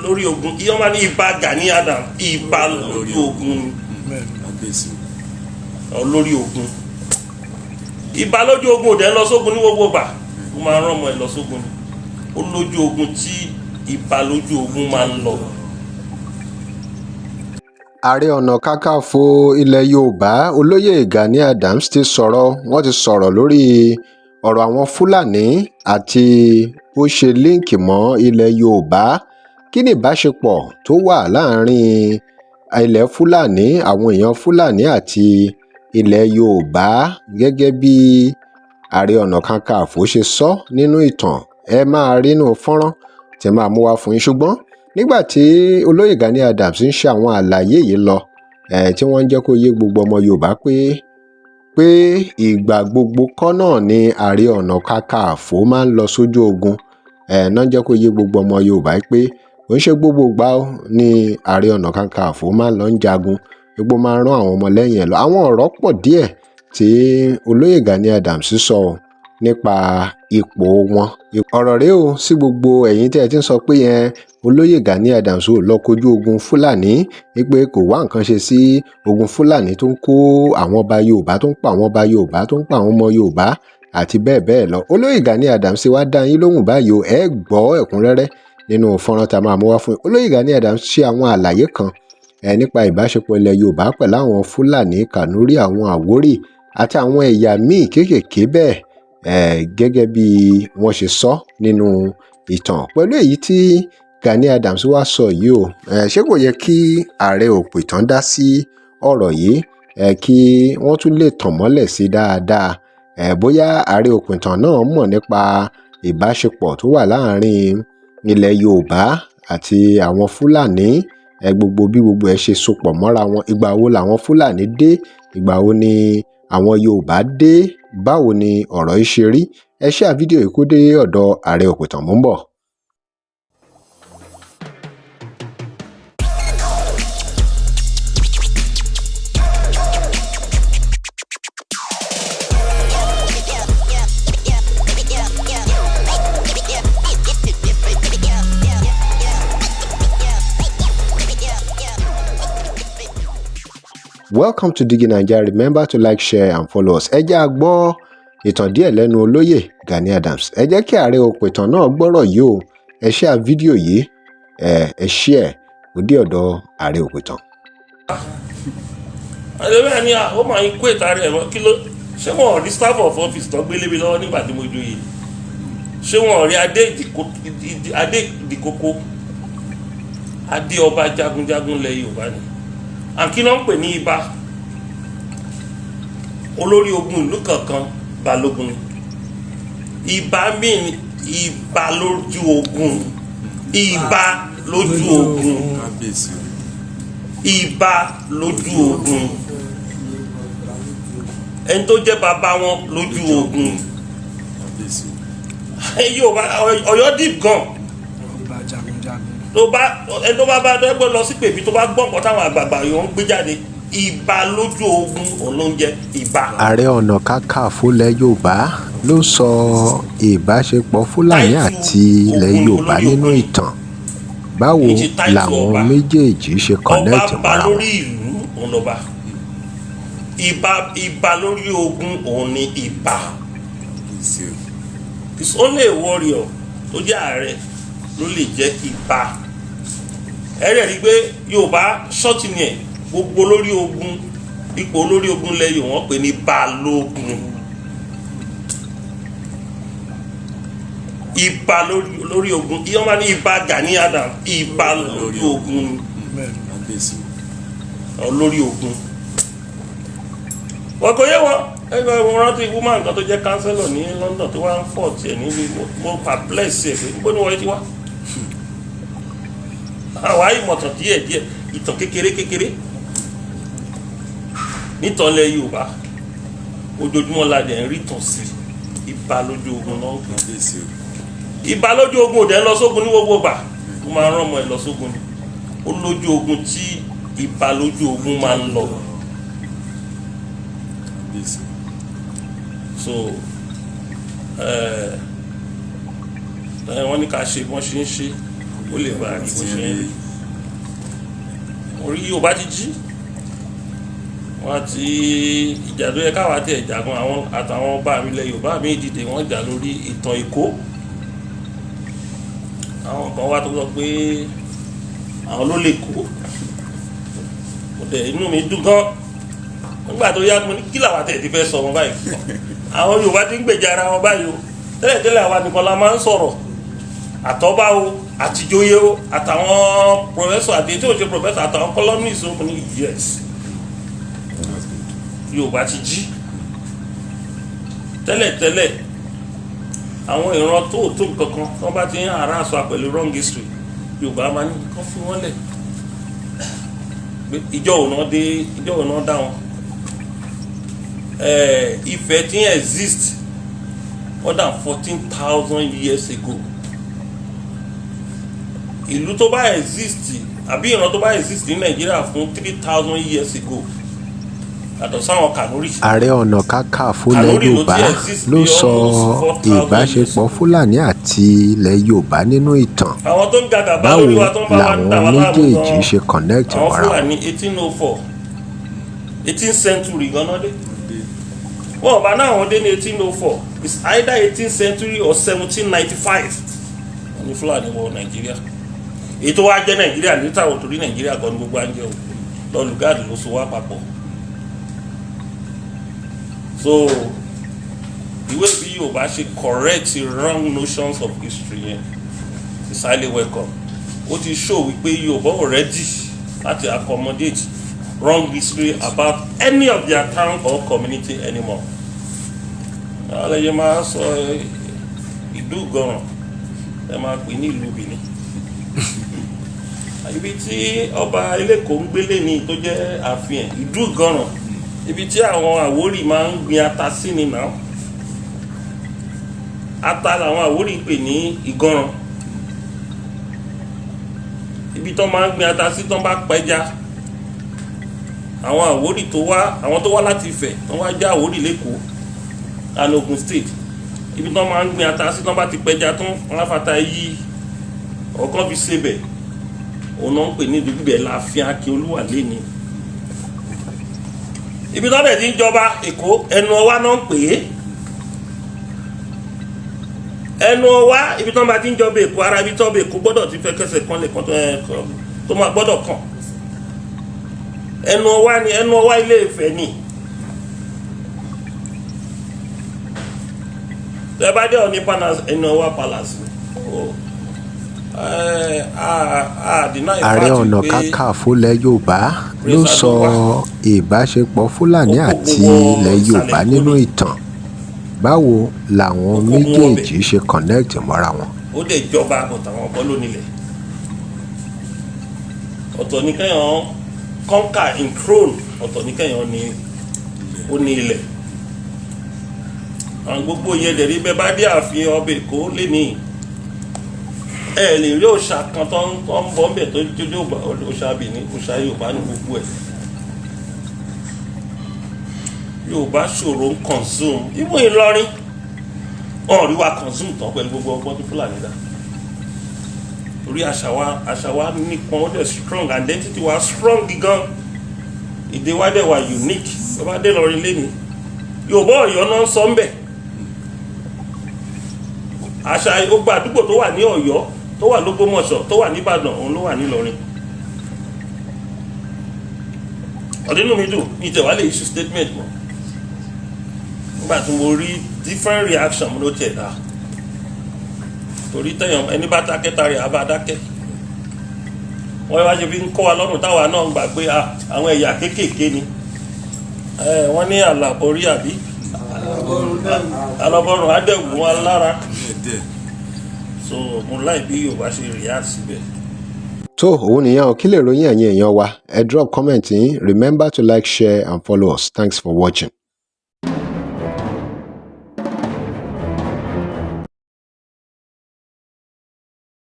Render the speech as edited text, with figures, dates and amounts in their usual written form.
lórí ogun ìyọ́n máa ní ibà Gani Adam ibà lórí ogun lórí ogun ibà lójú ogun òdẹ ń lọ sógun ní gbogbo gbà ó máa rán ọmọ ẹ lọ sógun ni ó lójú ogun tí ibà lójú ogun máa ń lọ. Ààrẹ ọ̀nà kakanfò ilẹ̀ Yorùbá olóyè Gani Adams ti sọ̀rọ̀ wọ́n ti sọ̀rọ̀ lórí ọ̀rọ̀ àwọn Fúlàní àti bó ṣe líǹkì mọ́ ilẹ̀ Yorùbá. Kí ni ìbáṣepọ̀ tó wà láàrin ilẹ̀ Fúlàní àwọn èèyàn Fúlàní àti ilẹ̀ Yorùbá gẹ́gẹ́ bí Ààrẹ ọ̀nà kakanfò ṣe sọ nínú ìtàn ẹ máa rí nínú fọ́nrán tí máa mú wá fún yín. Ṣùgbọ́n nígbà tí olóyè Gani Adams ń ṣe àwọn àlàyé yìí lọ tí wọ́n ń jẹ́ kó yé gbogbo ọmọ Yorùbá pé ìgbà gbogbo kọ́ náà ni Ààrẹ ọ̀nà kakanfò máa ń lọ sójú ogun náà jẹ́ kó yé gbogbo ọmọ Yorùbá pé kò ń ṣe gbogbo ìgbà ni Ààrẹ ọ̀nà kakanfò máa ń lọ ń jagun gbogbo máa ń rán àwọn ọmọlẹ́yìn ẹ̀ lọ. Àwọn ọ̀rọ̀ pọ̀ díẹ̀ tí olóyè Gani Adams sọ nípa ipò wọn. Ọ̀rọ̀ rèé o sí gbogbo ẹ̀yin tí ẹ ti ń sọ pé olóyè Gani Adams ò lọ kojú ogun Fúlàní wípé kò wá nǹkan ṣe sí ogun Fúlàní tó ń kó àwọn ọba Yorùbá tó ń pa àwọn ọba Yorùbá tó ń pa àwọn ọmọ Yorùbá àti bẹ́ẹ̀ bẹ́ẹ̀ lọ. Olóyè Gani Adams wá dá yín lóhùn báyìí o ẹ gbọ́ ẹ̀kúnrẹ́rẹ́ nínú fọ́nrán tá a máa mú wá fún yín. Olóyè Gani Adams ṣe àwọn àlàyé kan nípa ìbáṣepọ̀ ilẹ̀ Yorùbá pẹ̀lú àwọn Fúlàní Kànúrí àwọn Àwórì àti àwọn ẹ̀yà míì kéékèèké bẹ́ẹ̀ gẹ́gẹ́ bí wọ́n ṣe sọ nínú ìtàn. Pẹ̀lú èyí tí Gani Adams wá sọ yìí o ṣé kò yẹ kí ààrẹ òpìtàn dá sí ọ̀rọ̀ yìí kí wọ́n tún lè tàn mọ́lẹ̀ sí dáadáa bóyá ààrẹ òpìtàn náà mọ̀ nípa ìbáṣepọ̀ tó wà láàrin ilẹ̀ Yorùbá àti àwọn Fúlàní gbogbo bí gbogbo ẹ ṣe sopọ̀ mọ́ra wọn. Ìgbà wo làwọn Fúlàní dé ìgbà wo ni àwọn Yorùbá dé báwo ni ọ̀rọ̀ yìí ṣe rí. Ẹ share fídíò yìí kó dé ọ̀dọ̀ ààrẹ òpìtàn mò ń bọ̀. Welcome to Digi Naija. Remember to like, share and follow us. Ẹ jẹ́ a gbọ́ ìtàn díẹ̀ lẹ́nu olóyè Gani Adams. Ẹ jẹ́ kí ààrẹ òpìtàn náà gbọ́rọ̀ yìí o. Ẹ share fídíò yìí ẹ share kó dé ọ̀dọ̀ ààrẹ òpìtàn. àdébẹ́ ni ó máa ń kó ìtarí ẹ̀rọ kí ló ṣé wọn rí staff of office tó gbélé mi lọ́wọ́ nígbà tí mo joyè ṣé wọn rí adé ìdìkókó adé ọba jagunjagun lẹ̀ Yorùbá ni àkí náà ń pè ní ibà olórí ogun ìlú kankan balógun ni ibà mean ibà lójú ogun ibà lójú ogun ibà lójú ogun ẹni tó jẹ́ bàbá wọn lójú ogun Yorùbá Ọ̀yọ́ deep gan tó bá dẹ́gbẹ́ lọ sí pèbí tó bá gbọ́ nǹkan táwọn àgbààgbà yóò ń gbé jáde ibà lójú ogun òun ló ń jẹ ibà. Ààrẹ ọ̀nà kakanfò ilẹ̀ Yorùbá ló sọ ìbáṣepọ̀ Fúlàní àti ilẹ̀ Yorùbá nínú ìtàn báwo làwọn méjèèjì ṣe connect mọ́ra wọn. ọba lórí ìlú òun lọ́ba ibà lórí ogun òun ni ibà. It's only a warrior tó jẹ́ ààrẹ ló lè jẹ́ ibà. ẹ̀rẹ̀ rí pé Yorùbá ṣọ́ọ̀tì ni ẹ̀ gbogbo lórí ogun ipò olórí ogun lẹ́yìn wọ́n pè ní balógun. ibà lórí ogun ìyọ́n máa ní ibà Gani Adam ibà lórí ogun lórí ogun. wọ́n kò yé wọn ẹgbẹ́ wọn rántí woman kan tó jẹ́ councillor ní London tó wá ń fọ̀ tiẹ̀ níbi mo perplex ẹ̀ pé níbo ni wọ́n ti wá. àwa ìmọ̀tàn díẹ̀ ìtàn kékeré nítọ̀lẹ̀ Yorùbá ojoojúmọ́ la dẹ̀ ń rí tàn sí ibà lójú ogun náà ibà lójú ogun òdẹ ń lọ sógun ní gbogbo gbà ó máa ń rán ọmọ ẹ lọ sógun ni ó lójú ogun tí ibà lójú ogun máa ń lọ. so wọ́n ní ká ṣe wọ́n ṣe ń ṣe ó lè bá a rí bó ṣe ń rí. Orí Yorùbá ti jí wọ́n ti ìjà tó yẹ káwa tẹ̀ jagun àwọn àtàwọn ọba mi lẹ Yorùbá mi dìde wọ́n jà lórí ìtàn Èkó. Àwọn kan wá tó sọ pé àwọn ló lè kó inú mi dùn gan nígbà tó yá mo ní kí làwọn tẹ̀ ti fẹ́ sọ wọn báyìí. Àwọn Yorùbá ti ń gbèjà ara wọn báyìí o tẹ́lẹ̀tẹ́lẹ̀ àwa nìkan la máa ń sọ̀rọ̀ àtọ́bá o àtijọ́yé o àtàwọn pòfẹ́sọ̀ àti tí ò ṣe pòfẹ́sọ̀ àtàwọn columnist o ní yes Yorùbá ti jí. Tẹ́lẹ̀tẹ́lẹ̀ àwọn ìran tó nǹkankan wọ́n bá ti ń ara àṣọ pẹ̀lú wrong history Yorùbá máa ní kán fún wọn lẹ̀ ìjọ òun náà dá wọn. Ifẹ̀ ti exist more than 14,000 years ago. Ìlú tó bá exist àbí ìran tó bá exist ní Nàìjíríà fún 3,000 years ago yàtọ̀ sáwọn Kànúrì. Ààrẹ Ọ̀nà Kakanfò ilẹ̀ Yorùbá ló sọ ìbáṣepọ̀ Fúlàní àti ilẹ̀ Yorùbá nínú ìtàn. Àwọn tó ń gàgàbá báwo lórí wa tó ń bá wa ń dà wá láàmú méjèèjì gan-an ṣe connect àwọn mọ́ra wọn. Fúlàní 1804 18th century gan-an dé. Wọ́n bá náà wọ́n dé ní 1804 it's either 18th century or 1795 wọ́n ní Fúlàní wọ Nàìjíríà. Èyí tó wá jẹ́ Nàìjíríà ní tàwọn torí Nàìjíríà gan ni gbogbo à ń jẹ́ o lọ́lùgáàdì ló so wá papọ̀. So ìwé bí Yorùbá ṣe correct the wrong notions of history yẹn is highly welcome. Ó ti show wípé Yorùbá ò ready láti accommodate wrong history about any of their town or community anymore. Àlejò máa sọ Ìdúgọ̀ràn ẹ máa pè ní ìlú Benin. Ibi tí ọba Elékòó ń gbélé ní tó jẹ́ ààfin Ìdúgọ̀ràn ibi tí àwọn Àwórì máa ń gbin ata sí ni náà. Ata làwọn Àwórì pè ní Ìgọ̀ràn. Ibi tó máa ń gbin ata sí tó bá pẹja àwọn Àwórì àwọn tó wá láti Ifẹ̀ tó wá jẹ́ Àwórì l'Ékòó and Ogun State ibi tó máa ń gbin ata sí tó bá ti pẹja tán wọn á fata yí ọkàn fi sebẹ̀ òun náà ń pè ní ìdúgbò Láàfin Akíolúwà lẹ́ni. Ibi tó dẹ̀ ti ń jọba Èkó ẹnu ọwá náà ń pè é ẹnu ọwá ibi tó bá ti ń jọba Èkó ara ibi tó bá Èkó gbọ́dọ̀ ti fẹ́ kẹsẹ̀ kan lè kan tó máa gbọ́dọ̀ kàn ẹnu ọwá ni ẹnu ọwá Ilé Ifẹ̀ ni. Ẹ bá dé Ọ̀ní palace ẹnu ọwá palace Ààrẹ Ọ̀nà Kakanfò ilẹ̀ Yorùbá ló sọ ìbáṣepọ̀ Fúlàní àti ilẹ̀ Yorùbá nínú ìtàn. Báwo làwọn méjèèjì ṣe connect mọ́ra wọn. Ó dẹ̀ jọba àtàwọn ọkọ lónílẹ̀. Ọ̀tọ̀ ní kẹ́yàn conquer in throne ọ̀tọ̀ ní kẹ́yàn ó ní ilẹ̀. Àwọn gbogbo yẹn lè rí bẹ́ẹ̀ bá dé ààfin ọba Èkó lénìí. Ẹ lè rí òòṣà kan tó ń bọ́ ń bẹ̀ tó jójó òòṣà Benin òòṣà Yorùbá ní gbogbo ẹ̀. Yorùbá ṣòro ń consume ìmú Ìlọrin wọn rí wa consume tán pẹ̀lú gbogbo ọgbọ́n tó Fúlàní dá. Torí àṣà wa nípọn ó dẹ̀ strong identity wa strong gan. Èdè wa dẹ̀ wà unique tó bá dé lọrin lẹ́ni Yorùbá Ọ̀yọ́ náà ń sọ ń bẹ̀. Àṣà gbogbo àdúgbò tó wà ní Ọ̀yọ́ tó wà l'Ógbómọ̀ṣọ́ tó wà ní Ìbàdàn òun ló wà ní Ìlọrin. Ọ̀dínú mi dùn ní ìtẹ̀wá lè issue statement mọ́ nígbà tí mo rí different reaction ló tiẹ̀ dá torí tẹ̀yàn ẹni bá dákẹ́ tari àbá dákẹ́ wọ́n wá ṣe fi ń kọ́ wa lọ́rùn táwa náà ń gbà pé àwọn ẹ̀yà kéékèèké ni wọ́n ní àlàborí àbí alọ́bọ̀rùn adẹ́wù wọn lára so mo láì bí Yorùbá ṣe react síbẹ̀. tó òun nìyẹn ò kí lè ròyìn ẹ̀yin èèyàn wa ẹ drop comment yín remember to like share and follow us thanks for watching.